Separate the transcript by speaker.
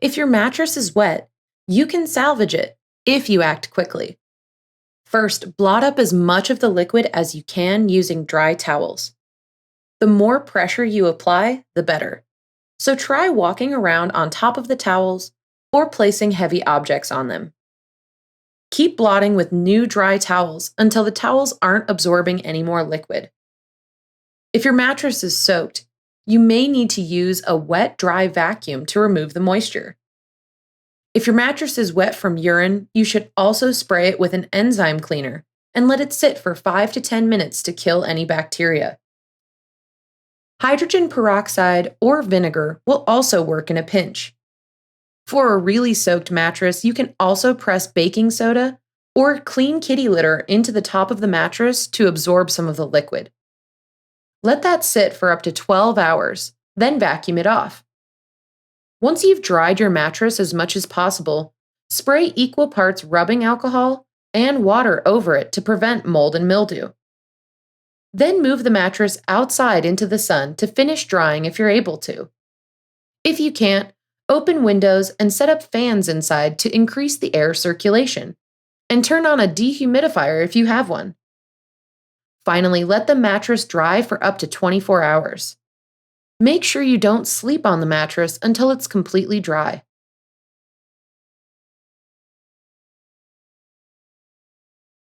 Speaker 1: If your mattress is wet, you can salvage it if you act quickly. First, blot up as much of the liquid as you can using dry towels. The more pressure you apply, the better. So try walking around on top of the towels or placing heavy objects on them. Keep blotting with new dry towels until the towels aren't absorbing any more liquid. If your mattress is soaked, you may need to use a wet, dry vacuum to remove the moisture. If your mattress is wet from urine, you should also spray it with an enzyme cleaner and let it sit for 5 to 10 minutes to kill any bacteria. Hydrogen peroxide or vinegar will also work in a pinch. For a really soaked mattress, you can also press baking soda or clean kitty litter into the top of the mattress to absorb some of the liquid. Let that sit for up to 12 hours, then vacuum it off. Once you've dried your mattress as much as possible, spray equal parts rubbing alcohol and water over it to prevent mold and mildew. Then move the mattress outside into the sun to finish drying if you're able to. If you can't, open windows and set up fans inside to increase the air circulation, and turn on a dehumidifier if you have one. Finally, let the mattress dry for up to 24 hours. Make sure you don't sleep on the mattress until it's completely dry.